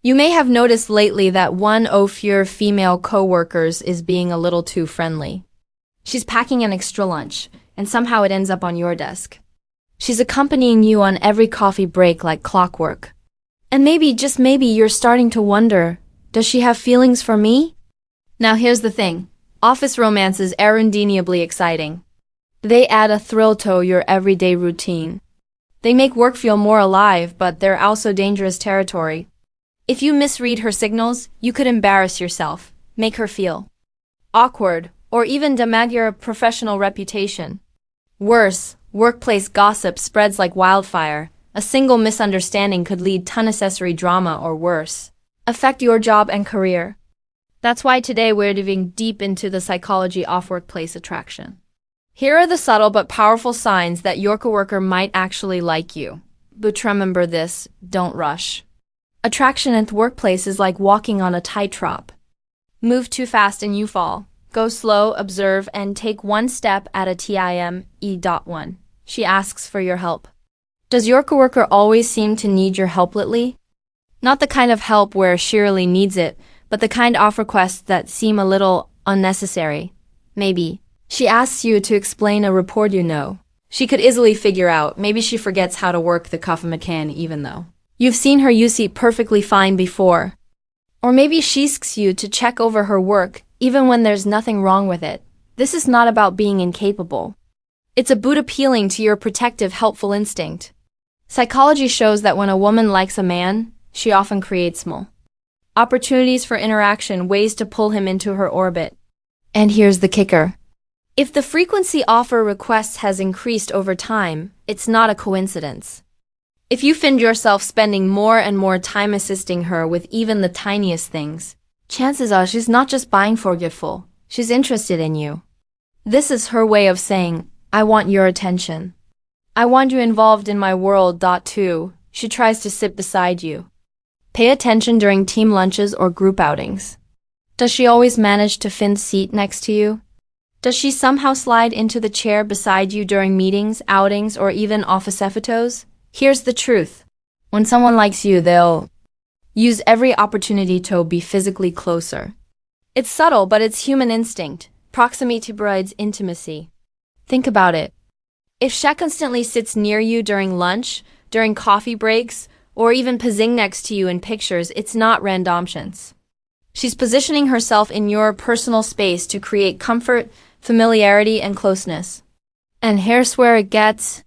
You may have noticed lately that one of your female coworkers is being a little too friendly. She's packing an extra lunch, and somehow it ends up on your desk. She's accompanying you on every coffee break like clockwork. And maybe, just maybe, you're starting to wonder, does she have feelings for me? Now here's the thing. Office romances are undeniably exciting. They add a thrill to your everyday routine. They make work feel more alive, but they're also dangerous territory. If you misread her signals, you could embarrass yourself, make her feel awkward, or even damage your professional reputation. Worse, workplace gossip spreads like wildfire. A single misunderstanding could lead to unnecessary drama or worse, affect your job and career. That's why today we're diving deep into the psychology of workplace attraction. Here are the subtle but powerful signs that your coworker might actually like you. But remember this, don't rush. Attraction at the workplace is like walking on a tightrope. Move too fast and you fall. Go slow, observe, and take one step at a time. E.1. She asks for your help. Does your coworker always seem to need your help lately? Not the kind of help where she really needs it, but the kind of requests that seem a little unnecessary. Maybe she asks you to explain a report you know. She could easily figure out. Maybe she forgets how to work the coffee machine even though you've seen her use it perfectly fine before. Or maybe she asks you to check over her work, even when there's nothing wrong with it. This is not about being incapable. It's about appealing to your protective, helpful instinct. Psychology shows that when a woman likes a man, she often creates small opportunities for interaction, ways to pull him into her orbit. And here's the kicker. If the frequency of her requests has increased over time, it's not a coincidence. If you find yourself spending more and more time assisting her with even the tiniest things, chances are she's not just being forgetful, she's interested in you. This is her way of saying, I want your attention. I want you involved in my world. 2. She tries to sit beside you. Pay attention during team lunches or group outings. Does she always manage to find a seat next to you? Does she somehow slide into the chair beside you during meetings, outings, or even office photos? Here's the truth. When someone likes you, they'll use every opportunity to be physically closer. It's subtle, but it's human instinct. Proximity breeds intimacy. Think about it. If she constantly sits near you during lunch, during coffee breaks, or even posing next to you in pictures, it's not random chance. She's positioning herself in your personal space to create comfort, familiarity, and closeness. And here's where it gets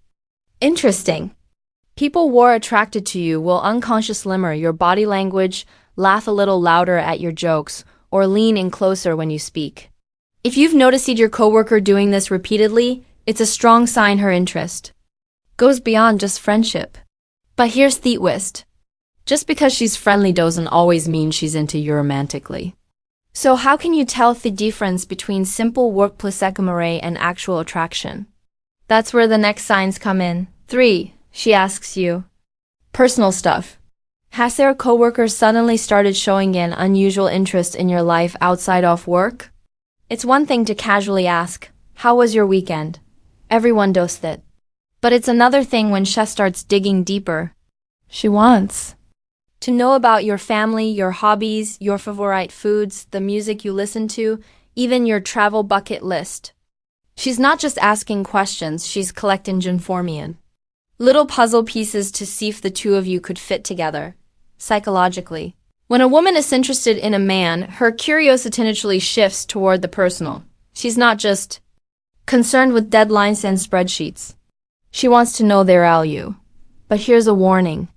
interesting. People who are attracted to you will unconsciously mimic your body language, laugh a little louder at your jokes, or lean in closer when you speak. If you've noticed your coworker doing this repeatedly, it's a strong sign her interest goes beyond just friendship. But here's the twist. Just because she's friendly doesn't always mean she's into you romantically. So how can you tell the difference between simple workplace ephemeral and actual attraction? That's where the next signs come in. 3. She asks you personal stuff. Has their coworker suddenly started showing an unusual interest in your life outside of work? It's one thing to casually ask, how was your weekend? Everyone does that. But it's another thing when she starts digging deeper. She wants to know about your family, your hobbies, your favorite foods, the music you listen to, even your travel bucket list. She's not just asking questions, she's collecting information. Little puzzle pieces to see if the two of you could fit together, psychologically. When a woman is interested in a man, her curiosity naturally shifts toward the personal. She's not just concerned with deadlines and spreadsheets. She wants to know their value. But here's a warning.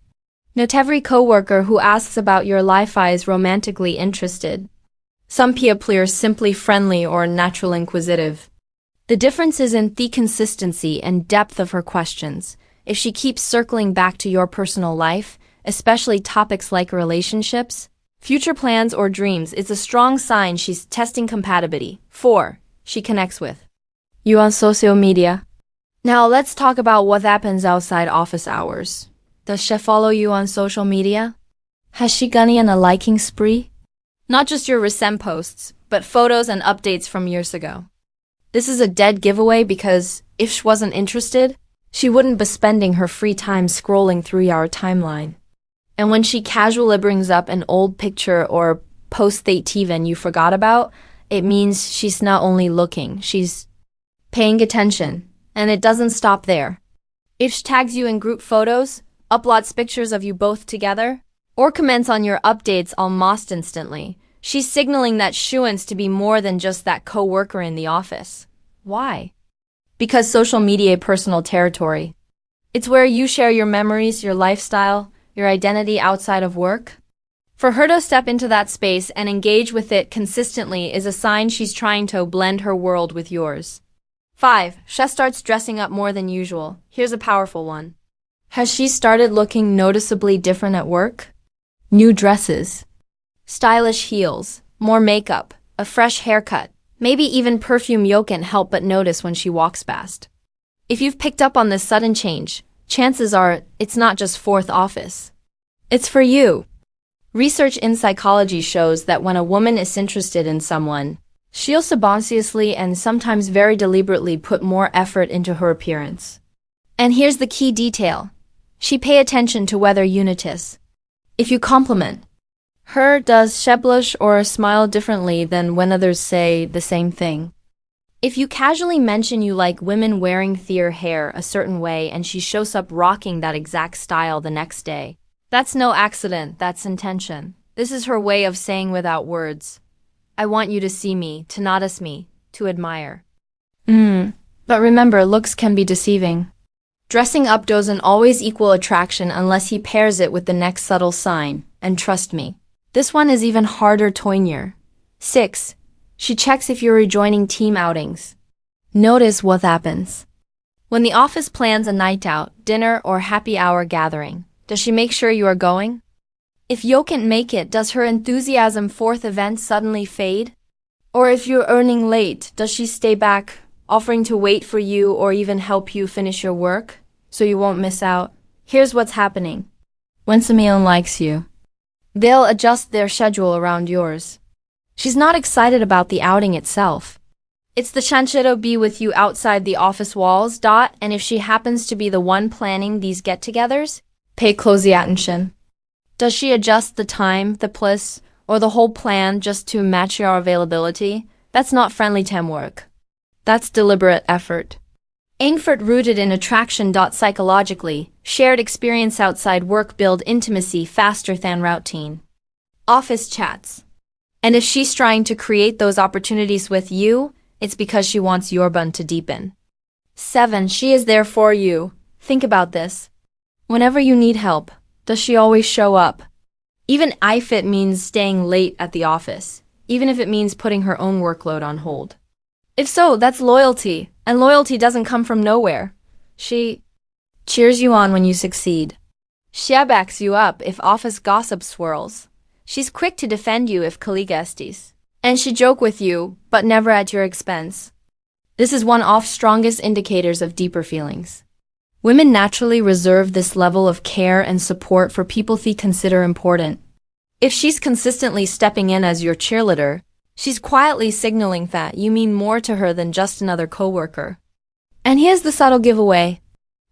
Not every coworker who asks about your life is romantically interested. Some people are simply friendly or naturally inquisitive. The difference is in the consistency and depth of her questions. If she keeps circling back to your personal life, especially topics like relationships, future plans, or dreams, it's a strong sign she's testing compatibility. 4. She connects with you on social media. Now let's talk about what happens outside office hours. Does she follow you on social media? Has she gone on a liking spree? Not just your recent posts, but photos and updates from years ago. This is a dead giveaway because if she wasn't interested, she wouldn't be spending her free time scrolling through your timeline. And when she casually brings up an old picture or post-date event you forgot about, it means she's not only looking, she's paying attention. And it doesn't stop there. If she tags you in group photos, uploads pictures of you both together, or comments on your updates almost instantly, she's signaling that she wants to be more than just that coworker in the office. Why? Because social media is personal territory. It's where you share your memories, your lifestyle, your identity outside of work. For her to step into that space and engage with it consistently is a sign she's trying to blend her world with yours. 5. She starts dressing up more than usual. Here's a powerful one. Has she started looking noticeably different at work? New dresses, stylish heels, more makeup, a fresh haircut, maybe even perfume you can't help but notice when she walks past. If you've picked up on this sudden change, chances are it's not just fourth office. It's for you. Research in psychology shows that when a woman is interested in someone, she'll subconsciously and sometimes very deliberately put more effort into her appearance. And here's the key detail. She pay attention to whether you notice. If you compliment her, does she blush or smile differently than when others say the same thing? If you casually mention you like women wearing their hair a certain way and she shows up rocking that exact style the next day, that's no accident, that's intention. This is her way of saying without words, I want you to see me, to notice me, to admire. But remember, looks can be deceiving. Dressing up doesn't always equal attraction unless he pairs it with the next subtle sign, and trust me, this one is even harder to ignore. 6. She checks if you're rejoining team outings. Notice what happens. When the office plans a night out, dinner, or happy hour gathering, does she make sure you are going? If you can't make it, does her enthusiasm for the event suddenly fade? Or if you're earning late, does she stay back, offering to wait for you or even help you finish your work, so you won't miss out? Here's what's happening. When someone likes you, they'll adjust their schedule around yours. She's not excited about the outing itself. It's the chance to be with you outside the office walls, and if she happens to be the one planning these get-togethers, pay close attention. Does she adjust the time, the place, or the whole plan just to match your availability? That's not friendly teamwork. That's deliberate effort. Effort rooted in attraction. Psychologically, shared experience outside work build intimacy faster than routine. Office chats. And if she's trying to create those opportunities with you, it's because she wants your bond to deepen. 7. She is there for you. Think about this. Whenever you need help, does she always show up? Even if it means staying late at the office, even if it means putting her own workload on hold. If so, that's loyalty, and loyalty doesn't come from nowhere. She cheers you on when you succeed. She backs you up if office gossip swirls. She's quick to defend you if colleague estes. And she joke with you, but never at your expense. This is one of strongest indicators of deeper feelings. Women naturally reserve this level of care and support for people they consider important. If she's consistently stepping in as your cheerleader, she's quietly signaling that you mean more to her than just another coworker. And here's the subtle giveaway.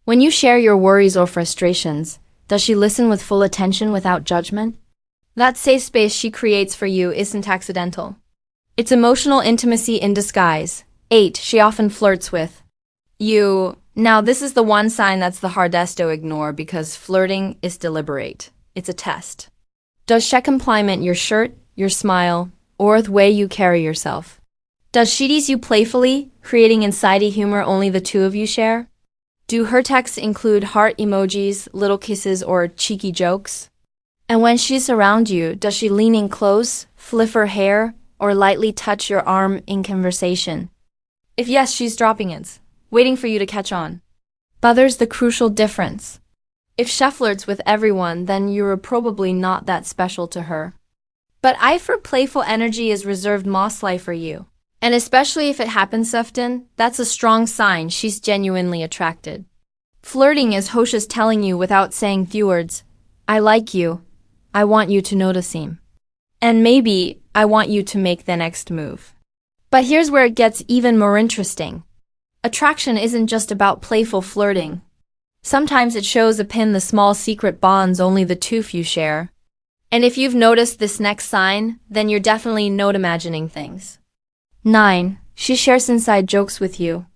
When you share your worries or frustrations, does she listen with full attention without judgment? That safe space she creates for you isn't accidental. It's emotional intimacy in disguise. 8. She often flirts with you. Now, this is the one sign that's the hardest to ignore because flirting is deliberate. It's a test. Does she compliment your shirt, your smile, or the way you carry yourself? Does she tease you playfully, creating insidey humor only the two of you share? Do her texts include heart emojis, little kisses, or cheeky jokes? And when she's around you, does she lean in close, fliff her hair, or lightly touch your arm in conversation? If yes, she's dropping it, waiting for you to catch on. But there's the crucial difference. If she flirts with everyone, then you're probably not that special to her. But for playful energy is reserved mostly for you. And especially if it happens often, that's a strong sign she's genuinely attracted. Flirting is Hosha's telling you without saying few words, I like you. I want you to notice him. And maybe, I want you to make the next move. But here's where it gets even more interesting. Attraction isn't just about playful flirting. Sometimes it shows a pin the small secret bonds only the two of you share. And if you've noticed this next sign, then you're definitely not imagining things. 9. She shares inside jokes with you.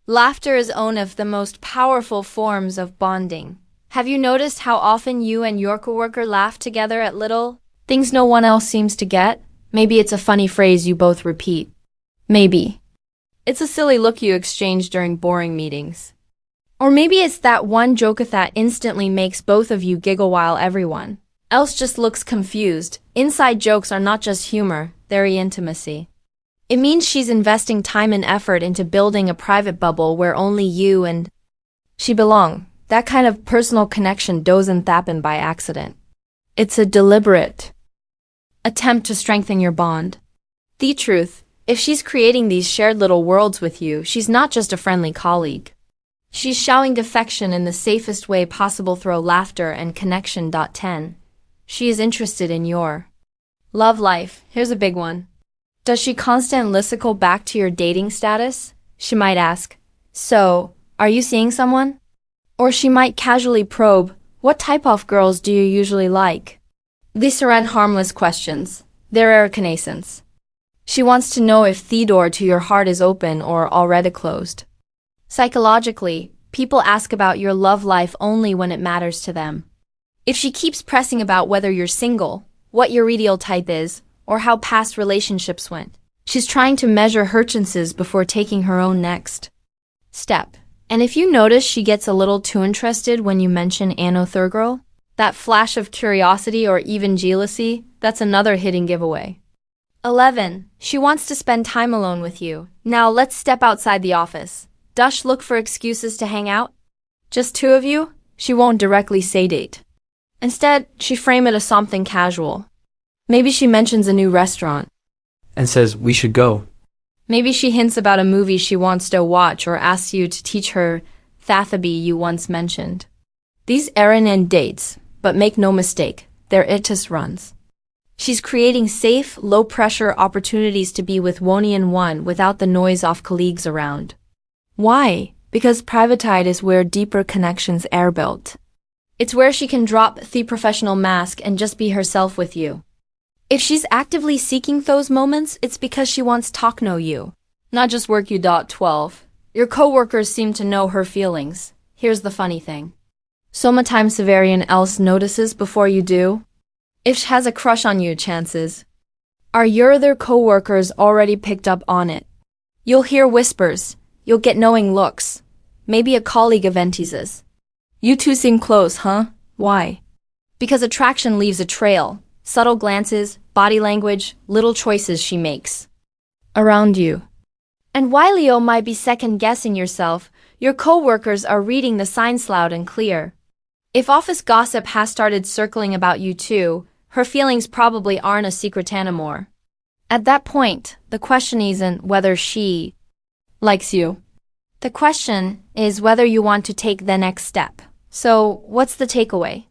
Laughter is one of the most powerful forms of bonding. Have you noticed how often you and your coworker laugh together at little things no one else seems to get? Maybe it's a funny phrase you both repeat. Maybe it's a silly look you exchange during boring meetings. Or maybe it's that one joke that instantly makes both of you giggle while everyone else just looks confused. Inside jokes are not just humor, they're intimacy. It means she's investing time and effort into building a private bubble where only you and she belong. That kind of personal connection doesn't happen by accident. It's a deliberate attempt to strengthen your bond. The truth, if she's creating these shared little worlds with you, she's not just a friendly colleague. She's showing affection in the safest way possible through laughter and connection. 10. She is interested in your love life. Here's a big one. Does she constantly circle back to your dating status? She might ask, so, are you seeing someone? Or she might casually probe, what type of girls do you usually like? These aren't harmless questions. They're reconnaissance. She wants to know if the door to your heart is open or already closed. Psychologically, people ask about your love life only when it matters to them. If she keeps pressing about whether you're single, what your ideal type is, or how past relationships went, she's trying to measure her chances before taking her own next step. And if you notice she gets a little too interested when you mention another girl, that flash of curiosity or even jealousy, that's another hidden giveaway. 11. She wants to spend time alone with you. Now let's step outside the office. Does she look for excuses to hang out? Just two of you? She won't directly say date. Instead, she frame it as something casual. Maybe she mentions a new restaurant and says we should go. Maybe she hints about a movie she wants to watch or asks you to teach her Thathaby you once mentioned. These aren't dates, but make no mistake, they're itis runs. She's creating safe, low-pressure opportunities to be with one without the noise of colleagues around. Why? Because privatite is where deeper connections are built. It's where she can drop the professional mask and just be herself with you. If she's actively seeking those moments, it's because she wants to know you, not just work you. 12. Your coworkers seem to know her feelings. Here's the funny thing. Sometimes everyone else notices before you do. If she has a crush on you, chances are your other coworkers already picked up on it. You'll hear whispers, you'll get knowing looks. Maybe a colleague teases. You two seem close, huh? Why? Because attraction leaves a trail. Subtle glances, body language, little choices she makes around you. And while you might be second-guessing yourself, your coworkers are reading the signs loud and clear. If office gossip has started circling about you too, her feelings probably aren't a secret anymore. At that point, the question isn't whether she likes you. The question is whether you want to take the next step. So, what's the takeaway?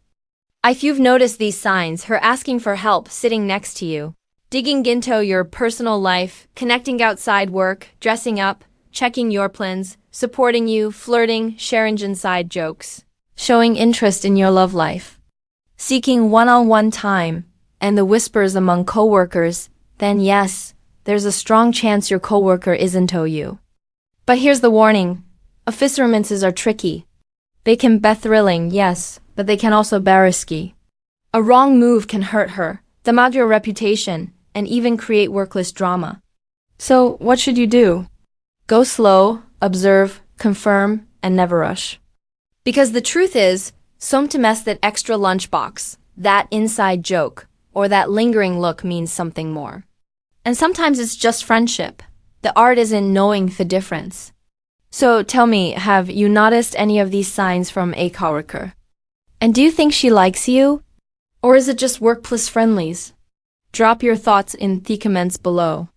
If you've noticed these signs, her asking for help sitting next to you, digging into your personal life, connecting outside work, dressing up, checking your plans, supporting you, flirting, sharing inside jokes, showing interest in your love life, seeking one-on-one time, and the whispers among coworkers, then yes, there's a strong chance your coworker isn't you. But here's the warning. Office romances are tricky. They can be thrilling, yes, but they can also be risky. A wrong move can hurt her, damage your reputation, and even create workless drama. So, what should you do? Go slow, observe, confirm, and never rush. Because the truth is, sometimes that extra lunchbox, that inside joke, or that lingering look means something more. And sometimes it's just friendship. The art is in knowing the difference. So tell me, have you noticed any of these signs from a coworker? And do you think she likes you? Or is it just workplace friendlies? Drop your thoughts in the comments below.